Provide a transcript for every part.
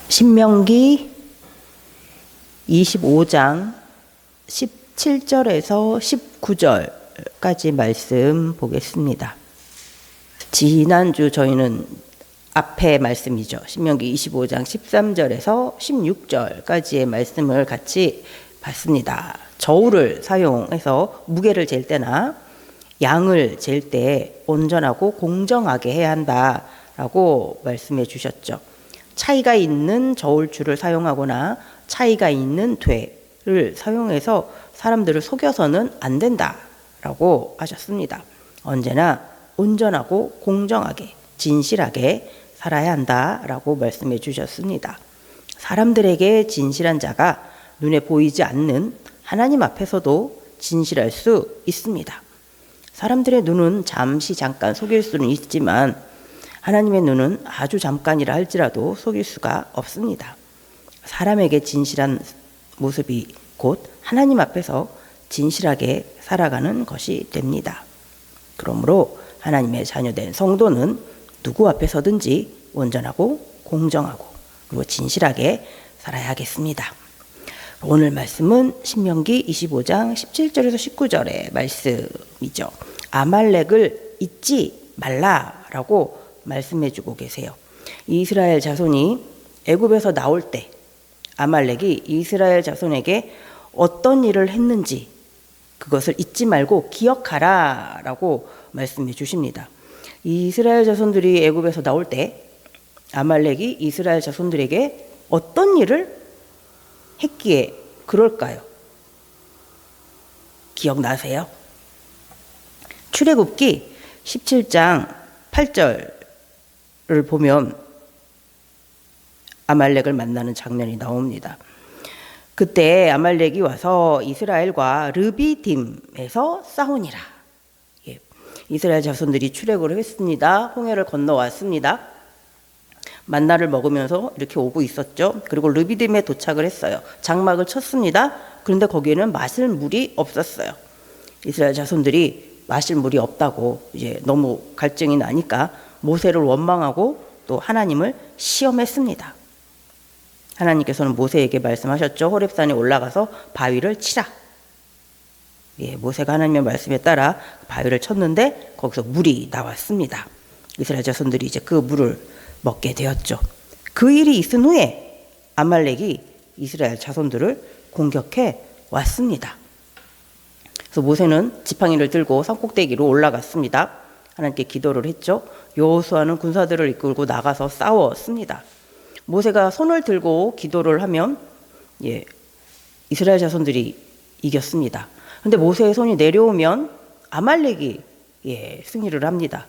신명기 25장 17절에서 19절까지 말씀 보겠습니다. 지난주 저희는 앞에 말씀이죠. 신명기 25장 13절에서 16절까지의 말씀을 같이 봤습니다. 저울을 사용해서 무게를 잴 때나 양을 잴 때 온전하고 공정하게 해야 한다라고 말씀해 주셨죠. 차이가 있는 저울줄을 사용하거나 차이가 있는 되를 사용해서 사람들을 속여서는 안 된다라고 하셨습니다. 언제나 온전하고 공정하게 진실하게 살아야 한다라고 말씀해 주셨습니다. 사람들에게 진실한 자가 눈에 보이지 않는 하나님 앞에서도 진실할 수 있습니다. 사람들의 눈은 잠깐 속일 수는 있지만 하나님의 눈은 아주 잠깐이라 할지라도 속일 수가 없습니다. 사람에게 진실한 모습이 곧 하나님 앞에서 진실하게 살아가는 것이 됩니다. 그러므로 하나님의 자녀된 성도는 누구 앞에서든지 온전하고 공정하고 그리고 진실하게 살아야 하겠습니다. 오늘 말씀은 신명기 25장 17절에서 19절의 말씀이죠. 아말렉을 잊지 말라라고 말씀해주고 계세요. 이스라엘 자손이 애굽에서 나올 때 아말렉이 이스라엘 자손에게 어떤 일을 했는지 그것을 잊지 말고 기억하라 라고 말씀해 주십니다. 이스라엘 자손들이 애굽에서 나올 때 아말렉이 이스라엘 자손들에게 어떤 일을 했기에 그럴까요? 기억나세요? 출애굽기 17장 8절을 보면 아말렉을 만나는 장면이 나옵니다. 그때 아말렉이 와서 이스라엘과 르비딤에서 싸우니라. 이스라엘 자손들이 출애굽을 했습니다. 홍해를 건너왔습니다. 만나를 먹으면서 이렇게 오고 있었죠. 그리고 르비딤에 도착을 했어요. 장막을 쳤습니다. 그런데 거기에는 마실 물이 없었어요. 이스라엘 자손들이 마실 물이 없다고 이제 너무 갈증이 나니까 모세를 원망하고 또 하나님을 시험했습니다. 하나님께서는 모세에게 말씀하셨죠. 호렙산에 올라가서 바위를 치라. 모세가 하나님의 말씀에 따라 바위를 쳤는데 거기서 물이 나왔습니다. 이스라엘 자손들이 이제 그 물을 먹게 되었죠. 그 일이 있은 후에 아말렉이 이스라엘 자손들을 공격해 왔습니다. 그래서 모세는 지팡이를 들고 산꼭대기로 올라갔습니다. 하나님께 기도를 했죠. 여호수아는 군사들을 이끌고 나가서 싸웠습니다. 모세가 손을 들고 기도를 하면 이스라엘 자손들이 이겼습니다. 그런데 모세의 손이 내려오면 아말렉이 승리를 합니다.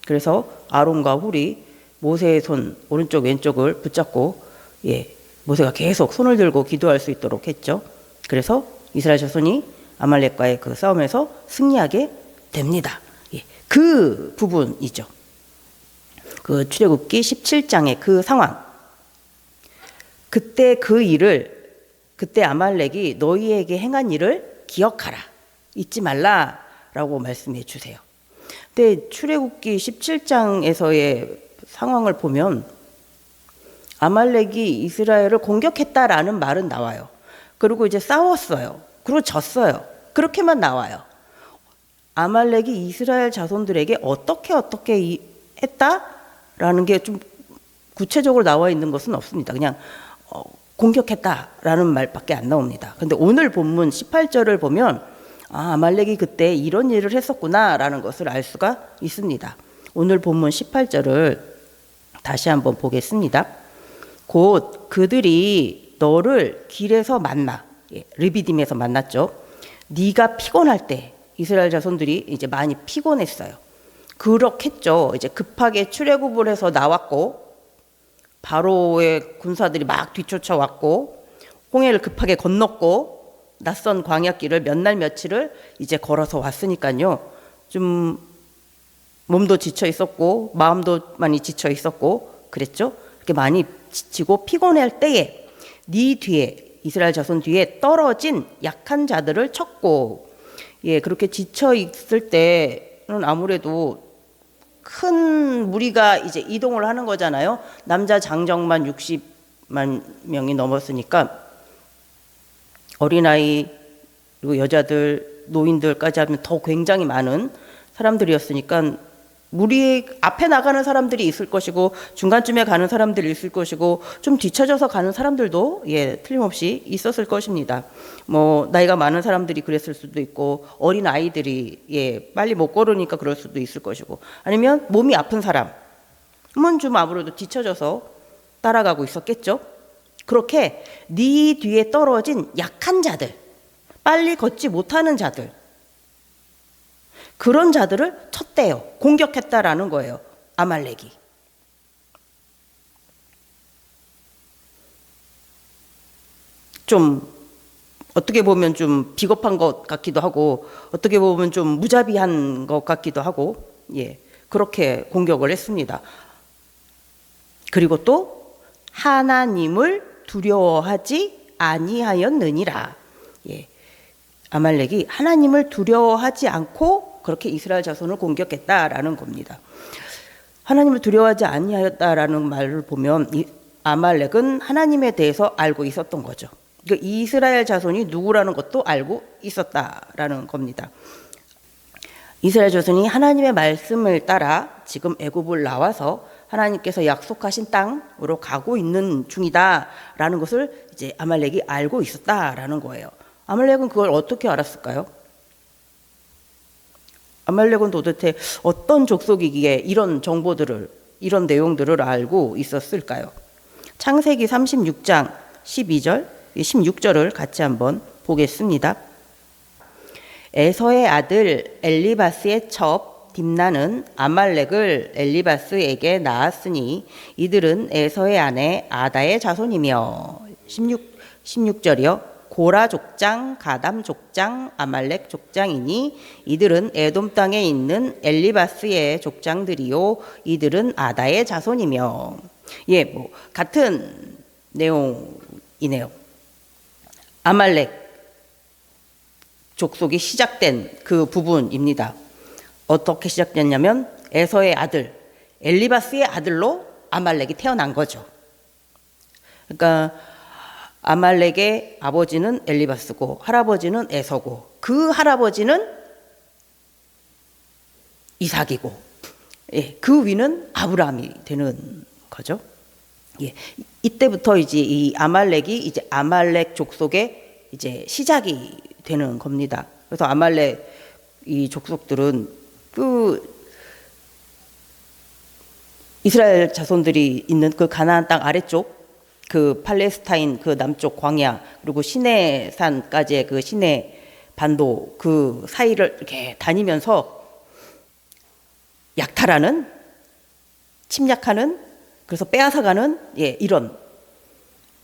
그래서 아론과 훌이 모세의 손 오른쪽 왼쪽을 붙잡고 모세가 계속 손을 들고 기도할 수 있도록 했죠. 그래서 이스라엘 자손이 아말렉과의 그 싸움에서 승리하게 됩니다. 그 부분이죠. 그 출애굽기 17장의 그 상황. 그때 그때 아말렉이 너희에게 행한 일을 기억하라. 잊지 말라라고 말씀해 주세요. 근데 출애굽기 17장에서의 상황을 보면 아말렉이 이스라엘을 공격했다라는 말은 나와요. 그리고 이제 싸웠어요. 그리고 졌어요. 그렇게만 나와요. 아말렉이 이스라엘 자손들에게 어떻게 했다라는 게 좀 구체적으로 나와 있는 것은 없습니다. 그냥 공격했다라는 말밖에 안 나옵니다. 그런데 오늘 본문 18절을 보면 아말렉이 그때 이런 일을 했었구나라는 것을 알 수가 있습니다. 오늘 본문 18절을 다시 한번 보겠습니다. 곧 그들이 너를 길에서 만나, 르비딤에서 만났죠. 네가 피곤할 때 이스라엘 자손들이 이제 많이 피곤했어요. 그렇겠죠. 이제 급하게 출애굽을 해서 나왔고 바로의 군사들이 막 뒤쫓아왔고 홍해를 급하게 건넜고 낯선 광야길을 몇 날 며칠을 이제 걸어서 왔으니까요. 좀 몸도 지쳐 있었고 마음도 많이 지쳐 있었고 그랬죠. 이렇게 많이 지치고 피곤할 때에 네 뒤에 이스라엘 자손 뒤에 떨어진 약한 자들을 쳤고 그렇게 지쳐 있을 때는 아무래도 큰 무리가 이제 이동을 하는 거잖아요. 남자 장정만 60 30만 명이 넘었으니까 어린아이 그리고 여자들, 노인들까지 하면 더 굉장히 많은 사람들이었으니까 무리 앞에 나가는 사람들이 있을 것이고 중간쯤에 가는 사람들이 있을 것이고 좀 뒤쳐져서 가는 사람들도 틀림없이 있었을 것입니다. 뭐 나이가 많은 사람들이 그랬을 수도 있고 어린 아이들이 빨리 못 걸으니까 그럴 수도 있을 것이고 아니면 몸이 아픈 사람은 좀 아무래도 뒤쳐져서 따라가고 있었겠죠. 그렇게 네 뒤에 떨어진 약한 자들, 빨리 걷지 못하는 자들, 그런 자들을 쳤대요. 공격했다라는 거예요. 아말렉이. 좀 어떻게 보면 좀 비겁한 것 같기도 하고 어떻게 보면 좀 무자비한 것 같기도 하고 그렇게 공격을 했습니다. 그리고 또 하나님을 두려워하지 아니하였느니라. 아말렉이 하나님을 두려워하지 않고 그렇게 이스라엘 자손을 공격했다라는 겁니다. 하나님을 두려워하지 아니하였다라는 말을 보면 이 아말렉은 하나님에 대해서 알고 있었던 거죠. 그러니까 이스라엘 자손이 누구라는 것도 알고 있었다라는 겁니다. 이스라엘 자손이 하나님의 말씀을 따라 지금 애굽을 나와서 하나님께서 약속하신 땅으로 가고 있는 중이다라는 것을 이제 아말렉이 알고 있었다라는 거예요. 아말렉은 그걸 어떻게 알았을까요? 아말렉은 도대체 어떤 족속이기에 이런 정보들을, 이런 내용들을 알고 있었을까요? 창세기 36장 12절, 16절을 같이 한번 보겠습니다. 에서의 아들 엘리바스의 첩 딥나는 아말렉을 엘리바스에게 낳았으니 이들은 에서의 아내 아다의 자손이며 16절이요. 고라 족장, 가담 족장, 아말렉 족장이니 이들은 에돔 땅에 있는 엘리바스의 족장들이요 이들은 아다의 자손이며 뭐 같은 내용이네요. 아말렉 족속이 시작된 그 부분입니다. 어떻게 시작됐냐면 에서의 아들 엘리바스의 아들로 아말렉이 태어난 거죠. 그러니까 아말렉의 아버지는 엘리바스고 할아버지는 에서고 그 할아버지는 이삭이고 그 위는 아브라함이 되는 거죠. 이때부터 이제 이 아말렉이 이제 아말렉 족속의 이제 시작이 되는 겁니다. 그래서 아말렉 이 족속들은 그 이스라엘 자손들이 있는 그 가나안 땅 아래쪽 그 팔레스타인 그 남쪽 광야 그리고 시내산까지의 그 시내 반도 그 사이를 이렇게 다니면서 약탈하는 침략하는 그래서 빼앗아가는 이런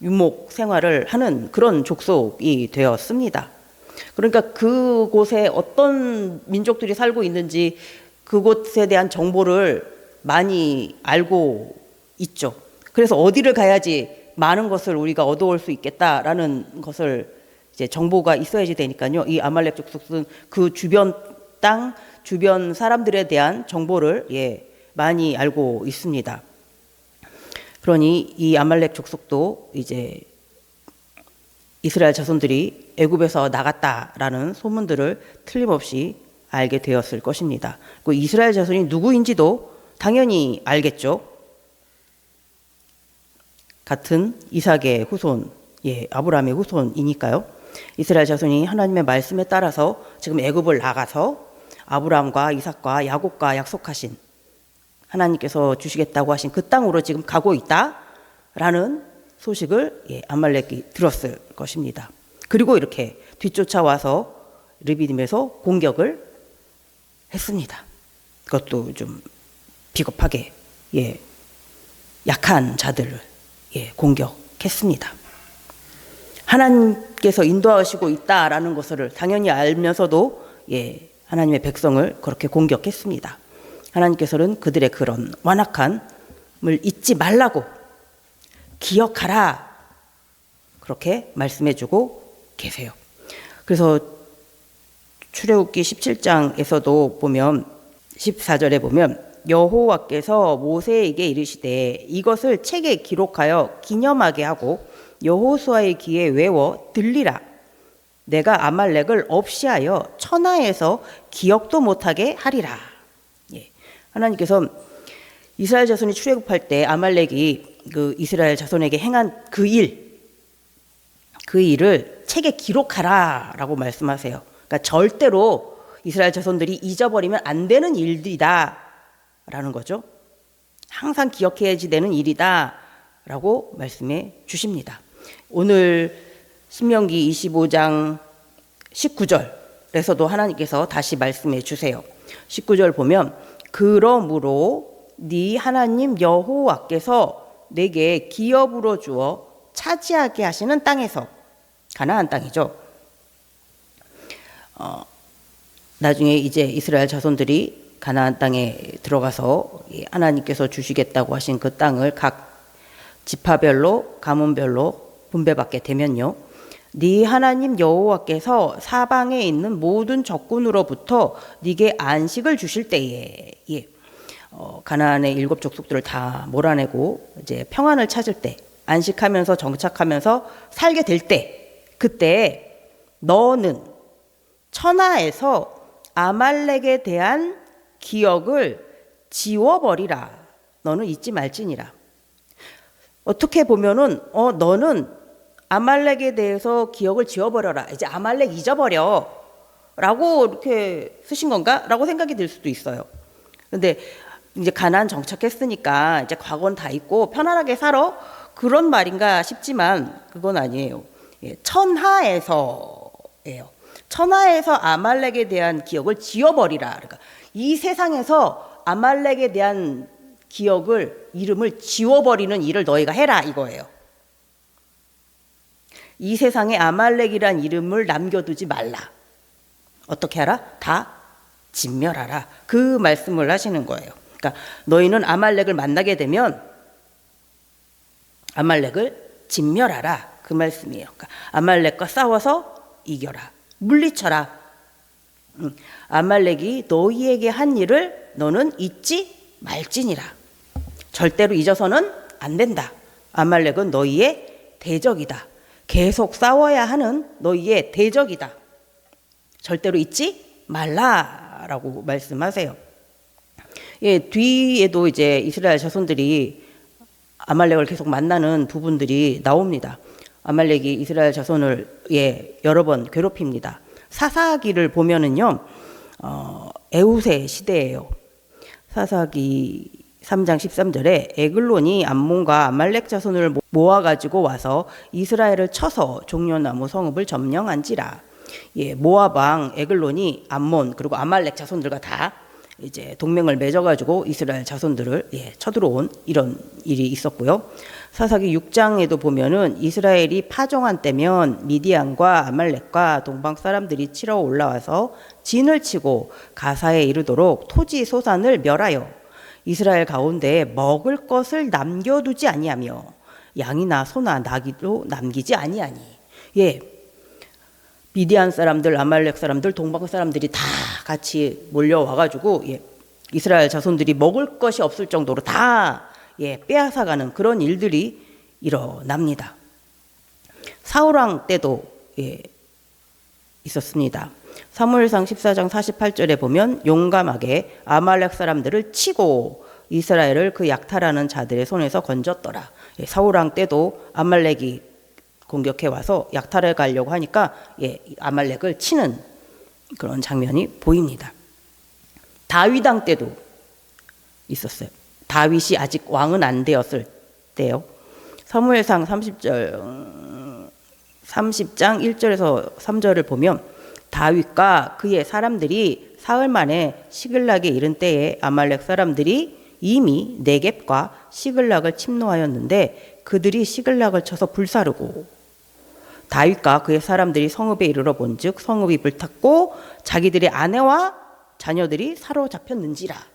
유목 생활을 하는 그런 족속이 되었습니다. 그러니까 그곳에 어떤 민족들이 살고 있는지 그곳에 대한 정보를 많이 알고 있죠. 그래서 어디를 가야지 많은 것을 우리가 얻어올 수 있겠다라는 것을 이제 정보가 있어야지 되니까요. 이 아말렉 족속은 그 주변 땅, 주변 사람들에 대한 정보를 많이 알고 있습니다. 그러니 이 아말렉 족속도 이제 이스라엘 자손들이 애굽에서 나갔다라는 소문들을 틀림없이 알게 되었을 것입니다. 그 이스라엘 자손이 누구인지도 당연히 알겠죠. 같은 이삭의 후손, 아브라함의 후손이니까요. 이스라엘 자손이 하나님의 말씀에 따라서 지금 애굽을 나가서 아브라함과 이삭과 야곱과 약속하신 하나님께서 주시겠다고 하신 그 땅으로 지금 가고 있다라는 소식을 아말렉이 들었을 것입니다. 그리고 이렇게 뒤쫓아와서 르비딤에서 공격을 했습니다. 그것도 좀 비겁하게 약한 자들을 공격했습니다. 하나님께서 인도하시고 있다라는 것을 당연히 알면서도 하나님의 백성을 그렇게 공격했습니다. 하나님께서는 그들의 그런 완악함을 잊지 말라고 기억하라 그렇게 말씀해주고 계세요. 그래서 출애굽기 17장에서도 보면 14절에 보면 여호와께서 모세에게 이르시되 이것을 책에 기록하여 기념하게 하고 여호수아의 귀에 외워 들리라. 내가 아말렉을 없이 하여 천하에서 기억도 못하게 하리라. 예. 하나님께서 이스라엘 자손이 출애굽할 때 아말렉이 그 이스라엘 자손에게 행한 그 일을 책에 기록하라라고 말씀하세요. 그러니까 절대로 이스라엘 자손들이 잊어버리면 안 되는 일들이다라는 거죠. 항상 기억해야지 되는 일이다라고 말씀해 주십니다. 오늘 신명기 25장 19절에서도 하나님께서 다시 말씀해 주세요. 19절 보면 그러므로 네 하나님 여호와께서 내게 기업으로 주어 차지하게 하시는 땅에서, 가나안 땅이죠. 나중에 이제 이스라엘 자손들이 가나안 땅에 들어가서 하나님께서 주시겠다고 하신 그 땅을 각 지파별로 가문별로 분배받게 되면요, 네 하나님 여호와께서 사방에 있는 모든 적군으로부터 네게 안식을 주실 때에, 가나안의 7 족속들을 다 몰아내고 이제 평안을 찾을 때, 안식하면서 정착하면서 살게 될 때, 그때 너는 천하에서 아말렉에 대한 기억을 지워버리라. 너는 잊지 말지니라. 어떻게 보면은 너는 아말렉에 대해서 기억을 지워버려라. 이제 아말렉 잊어버려 라고 이렇게 쓰신 건가? 라고 생각이 들 수도 있어요. 근데 이제 가나안 정착했으니까 이제 과거는 다 잊고 편안하게 살아, 그런 말인가 싶지만 그건 아니에요. 천하에서예요. 천하에서 아말렉에 대한 기억을 지워버리라. 그러니까 이 세상에서 아말렉에 대한 기억을, 이름을 지워버리는 일을 너희가 해라 이거예요. 이 세상에 아말렉이란 이름을 남겨두지 말라. 어떻게 하라? 다 진멸하라. 그 말씀을 하시는 거예요. 그러니까 너희는 아말렉을 만나게 되면 아말렉을 진멸하라. 그 말씀이에요. 그러니까 아말렉과 싸워서 이겨라. 물리쳐라. 아말렉이 너희에게 한 일을 너는 잊지 말지니라. 절대로 잊어서는 안 된다. 아말렉은 너희의 대적이다. 계속 싸워야 하는 너희의 대적이다. 절대로 잊지 말라라고 말씀하세요. 뒤에도 이제 이스라엘 자손들이 아말렉을 계속 만나는 부분들이 나옵니다. 아말렉이 이스라엘 자손을 여러 번 괴롭힙니다. 사사기를 보면은요, 에훗의 시대예요. 사사기 3장 13절에 에글론이 암몬과 아말렉 자손을 모아가지고 와서 이스라엘을 쳐서 종려나무 성읍을 점령한지라. 모압 왕 에글론이 암몬 그리고 아말렉 자손들과 다 이제 동맹을 맺어가지고 이스라엘 자손들을 쳐들어온 이런 일이 있었고요. 사사기 6장에도 보면은 이스라엘이 파종한 때면 미디안과 아말렉과 동방 사람들이 치러 올라와서 진을 치고 가사에 이르도록 토지 소산을 멸하여 이스라엘 가운데 먹을 것을 남겨두지 아니하며 양이나 소나 나귀도 남기지 아니하니. 미디안 사람들, 아말렉 사람들, 동방 사람들이 다 같이 몰려와가지고 이스라엘 자손들이 먹을 것이 없을 정도로 다 빼앗아가는 그런 일들이 일어납니다. 사울왕 때도 있었습니다. 사무엘상 14장 48절에 보면 용감하게 아말렉 사람들을 치고 이스라엘을 그 약탈하는 자들의 손에서 건졌더라. 사울왕 때도 아말렉이 공격해 와서 약탈해 가려고 하니까 아말렉을 치는 그런 장면이 보입니다. 다윗왕 때도 있었어요. 다윗이 아직 왕은 안 되었을 때요. 사무엘상 30장 1절에서 3절을 보면 다윗과 그의 사람들이 사흘 만에 시글락에 이른 때에 아말렉 사람들이 이미 네겝과 시글락을 침노하였는데 그들이 시글락을 쳐서 불사르고 다윗과 그의 사람들이 성읍에 이르러 본즉 성읍이 불탔고 자기들의 아내와 자녀들이 사로잡혔는지라.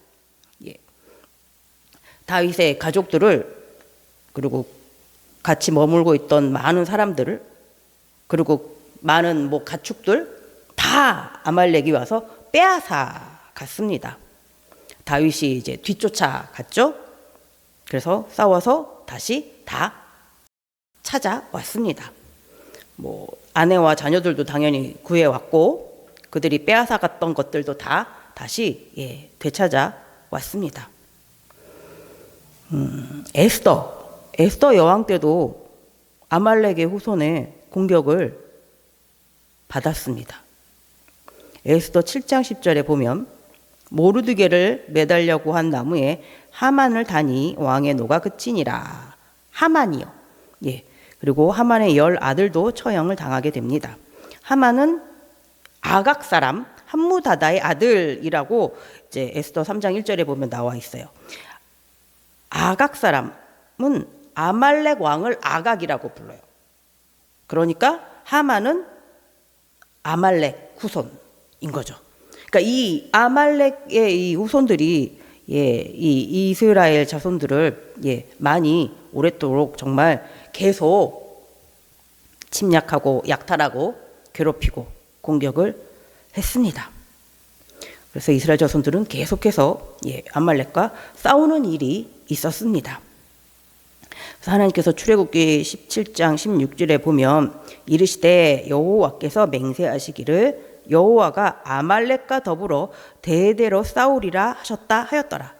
다윗의 가족들을 그리고 같이 머물고 있던 많은 사람들을 그리고 많은 가축들 다 아말렉이 와서 빼앗아 갔습니다. 다윗이 이제 뒤쫓아갔죠. 그래서 싸워서 다시 다 찾아왔습니다. 뭐 아내와 자녀들도 당연히 구해왔고 그들이 빼앗아갔던 것들도 다 다시 되찾아 왔습니다. 에스더 여왕 때도 아말렉의 후손의 공격을 받았습니다. 에스더 7장 10절에 보면 모르드게를 매달려고 한 나무에 하만을 다니 왕의 노가 그치니라. 하만이요. 그리고 하만의 10 아들도 처형을 당하게 됩니다. 하만은 아각 사람 함무다다의 아들이라고 이제 에스더 3장 1절에 보면 나와 있어요. 아각 사람은 아말렉 왕을 아각이라고 불러요. 그러니까 하만은 아말렉 후손인 거죠. 그러니까 이 아말렉의 이 후손들이 이 이스라엘 자손들을 많이 오랫도록 정말 계속 침략하고 약탈하고 괴롭히고 공격을 했습니다. 그래서 이스라엘 자손들은 계속해서 아말렉과 싸우는 일이 있었습니다. 그래서 하나님께서 출애굽기 17장 16절에 보면 이르시되 여호와께서 맹세하시기를 여호와가 아말렉과 더불어 대대로 싸우리라 하셨다 하였더라.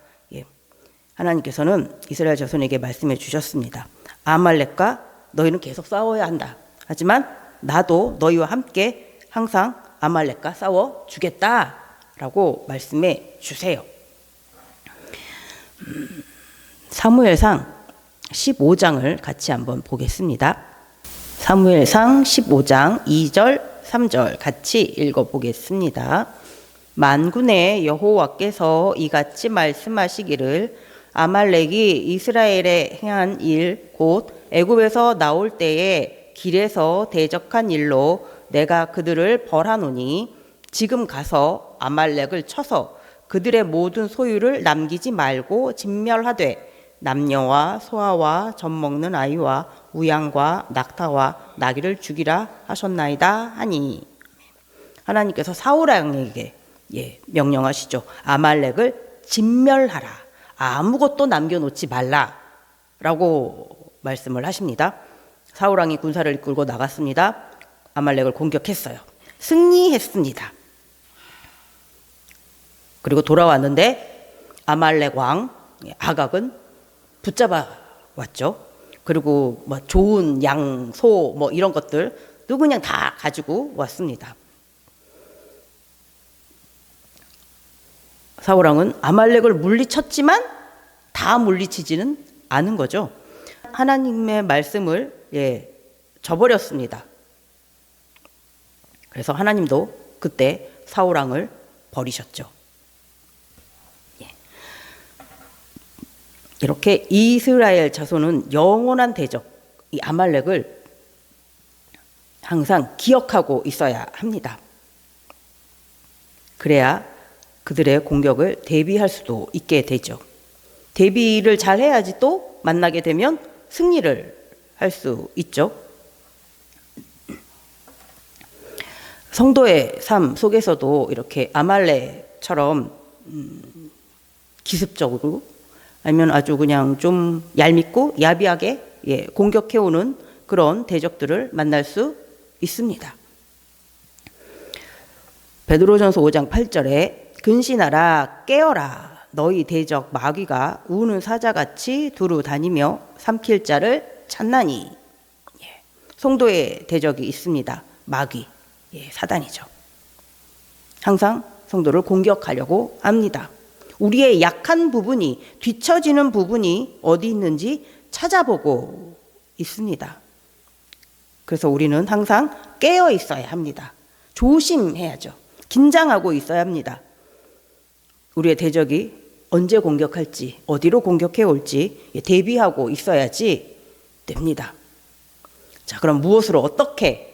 하나님께서는 이스라엘 자손에게 말씀해 주셨습니다. 아말렉과 너희는 계속 싸워야 한다. 하지만 나도 너희와 함께 항상 아말렉과 싸워 주겠다라고 말씀해 주세요. 사무엘상 15장을 같이 한번 보겠습니다. 사무엘상 15장 2절 3절 같이 읽어보겠습니다. 만군의 여호와께서 이같이 말씀하시기를 아말렉이 이스라엘에 행한 일 곧 애굽에서 나올 때에 길에서 대적한 일로 내가 그들을 벌하노니 지금 가서 아말렉을 쳐서 그들의 모든 소유를 남기지 말고 진멸하되 남녀와 소아와 젖먹는 아이와 우양과 낙타와 나귀를 죽이라 하셨나이다 하니 하나님께서 사울 왕에게 명령하시죠. 아말렉을 진멸하라. 아무것도 남겨놓지 말라라고 말씀을 하십니다. 사울 왕이 군사를 이끌고 나갔습니다. 아말렉을 공격했어요. 승리했습니다. 그리고 돌아왔는데 아말렉 왕 아각은 붙잡아 왔죠. 그리고 뭐 좋은 양, 소 뭐 이런 것들도 그냥 다 가지고 왔습니다. 사울 왕은 아말렉을 물리쳤지만 다 물리치지는 않은 거죠. 하나님의 말씀을 저버렸습니다. 그래서 하나님도 그때 사울 왕을 버리셨죠. 이렇게 이스라엘 자손은 영원한 대적, 이 아말렉을 항상 기억하고 있어야 합니다. 그래야 그들의 공격을 대비할 수도 있게 되죠. 대비를 잘 해야지 또 만나게 되면 승리를 할 수 있죠. 성도의 삶 속에서도 이렇게 아말렉처럼 기습적으로 아니면 아주 그냥 좀 얄밉고 야비하게 공격해오는 그런 대적들을 만날 수 있습니다. 베드로전서 5장 8절에 근신하라 깨어라 너희 대적 마귀가 우는 사자같이 두루 다니며 삼킬 자를 찾나니. 성도의 대적이 있습니다. 마귀, 사단이죠. 항상 성도를 공격하려고 합니다. 우리의 약한 부분이, 뒤처지는 부분이 어디 있는지 찾아보고 있습니다. 그래서 우리는 항상 깨어 있어야 합니다. 조심해야죠. 긴장하고 있어야 합니다. 우리의 대적이 언제 공격할지, 어디로 공격해 올지 대비하고 있어야지 됩니다. 자, 그럼 무엇으로 어떻게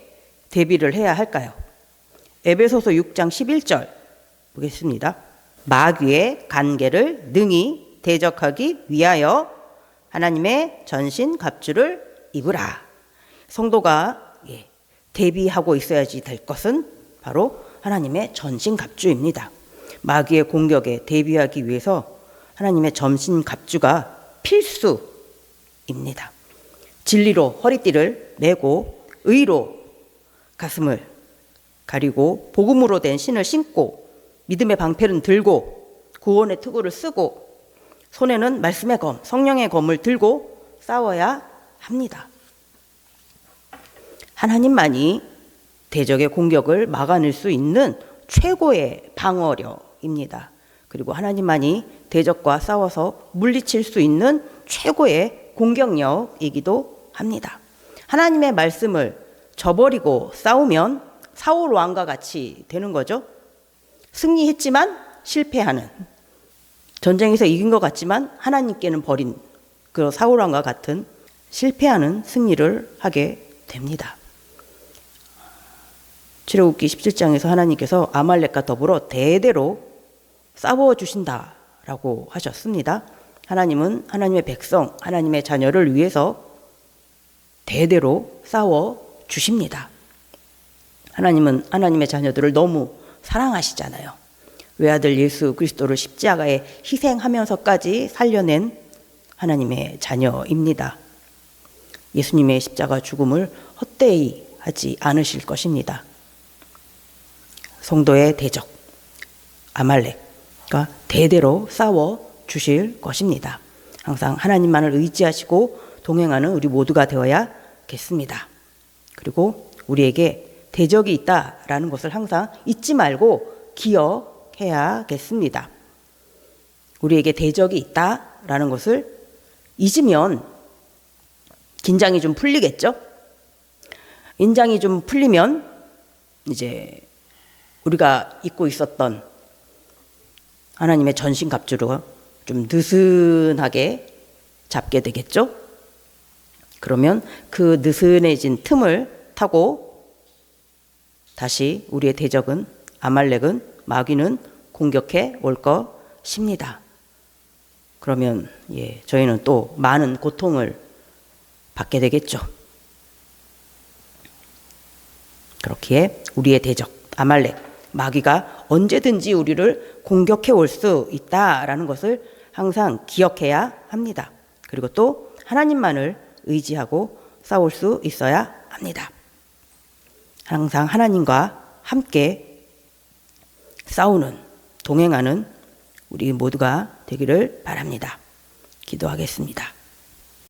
대비를 해야 할까요? 에베소서 6장 11절 보겠습니다. 마귀의 간계를 능히 대적하기 위하여 하나님의 전신 갑주를 입으라. 성도가 대비하고 있어야지 될 것은 바로 하나님의 전신 갑주입니다. 마귀의 공격에 대비하기 위해서 하나님의 전신갑주가 필수입니다. 진리로 허리띠를 메고 의로 가슴을 가리고 복음으로 된 신을 신고 믿음의 방패는 들고 구원의 투구를 쓰고 손에는 말씀의 검, 성령의 검을 들고 싸워야 합니다. 하나님만이 대적의 공격을 막아낼 수 있는 최고의 방어력입니다. 그리고 하나님만이 대적과 싸워서 물리칠 수 있는 최고의 공격력이기도 합니다. 하나님의 말씀을 저버리고 싸우면 사울 왕과 같이 되는 거죠. 승리했지만 실패하는, 전쟁에서 이긴 것 같지만 하나님께는 버린 그 사울 왕과 같은 실패하는 승리를 하게 됩니다. 출애굽기 17장에서 하나님께서 아말렉과 더불어 대대로 싸워주신다라고 하셨습니다. 하나님은 하나님의 백성, 하나님의 자녀를 위해서 대대로 싸워주십니다. 하나님은 하나님의 자녀들을 너무 사랑하시잖아요. 외아들 예수 그리스도를 십자가에 희생하면서까지 살려낸 하나님의 자녀입니다. 예수님의 십자가 죽음을 헛되이 하지 않으실 것입니다. 성도의 대적 아말렉과 대대로 싸워 주실 것입니다. 항상 하나님만을 의지하시고 동행하는 우리 모두가 되어야겠습니다. 그리고 우리에게 대적이 있다라는 것을 항상 잊지 말고 기억해야겠습니다. 우리에게 대적이 있다라는 것을 잊으면 긴장이 좀 풀리겠죠? 긴장이 좀 풀리면 이제 우리가 입고 있었던 하나님의 전신갑주로 좀 느슨하게 잡게 되겠죠? 그러면 그 느슨해진 틈을 타고 다시 우리의 대적은 아말렉은 마귀는 공격해 올 것입니다. 그러면 저희는 또 많은 고통을 받게 되겠죠. 그렇기에 우리의 대적 아말렉 마귀가 언제든지 우리를 공격해 올 수 있다라는 것을 항상 기억해야 합니다. 그리고 또 하나님만을 의지하고 싸울 수 있어야 합니다. 항상 하나님과 함께 싸우는, 동행하는 우리 모두가 되기를 바랍니다. 기도하겠습니다.